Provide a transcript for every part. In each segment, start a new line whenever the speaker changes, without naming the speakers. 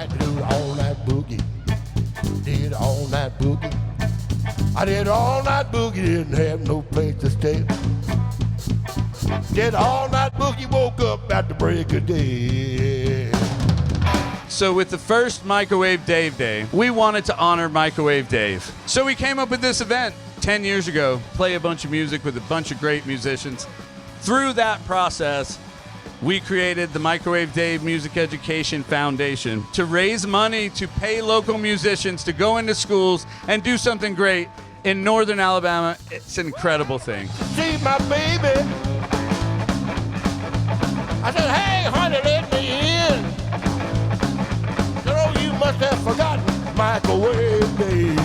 Had to do all night boogie. Did all night boogie. I did all night boogie, didn't have no place to stay. Did all night boogie, woke up at the break of day.
So with the first Microwave Dave Day, we wanted to honor Microwave Dave. So we came up with this event 10 years ago, play a bunch of music with a bunch of great musicians. Through that process, we created the Microwave Dave Music Education Foundation to raise money to pay local musicians to go into schools and do something great in Northern Alabama. It's an incredible thing.
See my baby. I said, hey, honey, let me in. Said, oh, you must have forgotten Microwave Dave.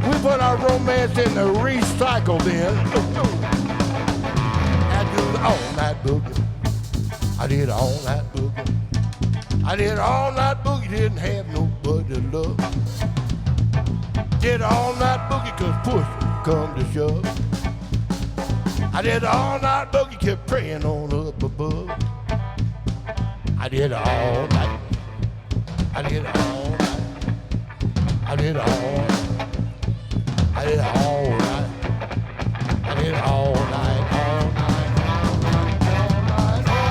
We put our romance in the recycle bin. I did all night boogie. I did all night boogie. I did all night boogie, didn't have nobody to love. Did all night boogie, cause push come to shove. I did all night boogie, kept praying on up above. I did all night. I did all night. I did all night. I did all night. I did all night, all night, all night, all night,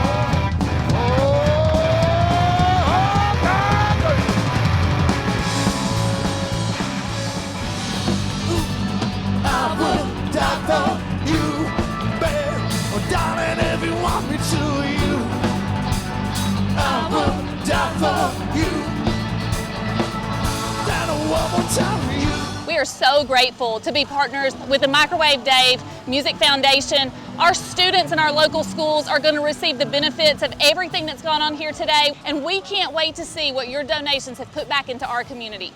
I would die for you, babe. Oh, darling, if you want me to, you. I would die for you. Then one more time for you.
We are so grateful to be partners with the Microwave Dave Music Foundation. Our students in our local schools are going to receive the benefits of everything that's gone on here today, and we can't wait to see what your donations have put back into our community.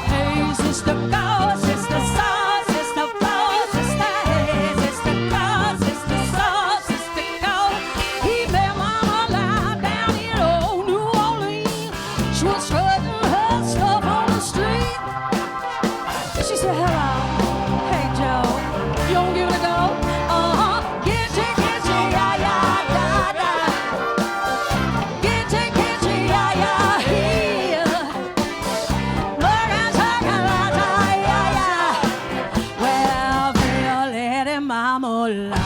Hey, sister, go, sister, soul, sister, flow, sister, hey, sister, go, sister, soul, sister, go. Keep their mama alive down in old New Orleans. She was strutting her stuff on the street. She said, hello, hey, Joe, you don't give it a go? Get you, yeah, yeah, yeah, yeah. Get you, yeah, yeah, here. Look and talk and lie, yeah, yeah. Well, feel letting mama lie.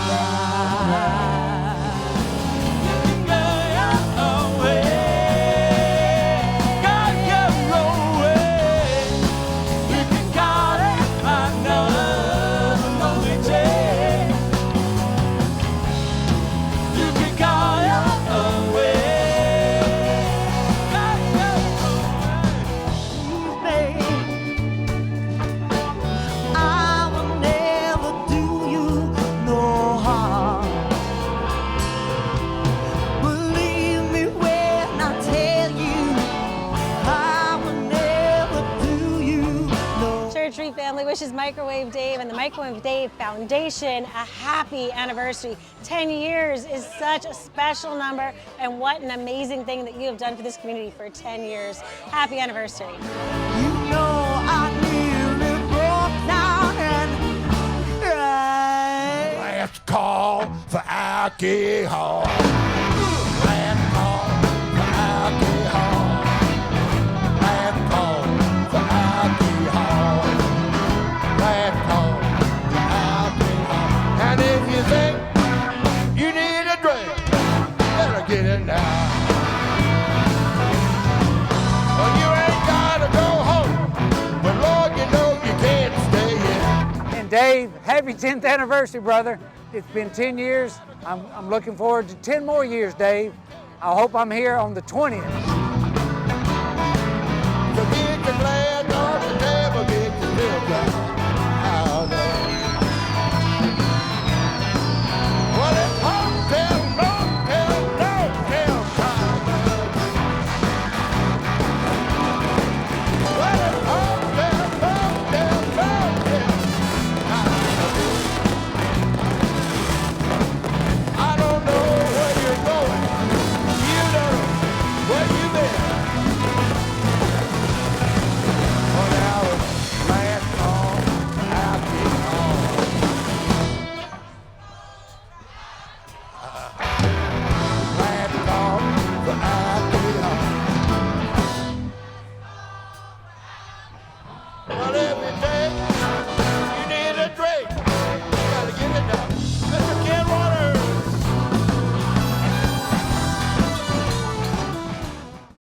I will never do you no harm. Believe me when I tell you, I will never do you no.
Church Street family wishes Microwave Dave and the Microwave Dave Foundation a happy anniversary. 10 years is such a special number, and what an amazing thing that you have done for this community for 10 years. Happy anniversary.
You know I nearly broke down and cried.
Last call for alcohol. Last call for alcohol. Last call for alcohol. Last call for alcohol. And if you think you need a drink, better get it now. Well, you ain't gotta go home, but Lord, you know you can't stay here.
And Dave, happy 10th anniversary, brother. It's been 10 years. I'm looking forward to 10 more years, Dave. I hope I'm here on the 20th.
So get your glass on the table, get your little glass out there. Well, it's hotel, motel, no-tell time. Well, it's hotel, motel, no-tell time. I don't know where you're going. You know where you've Well,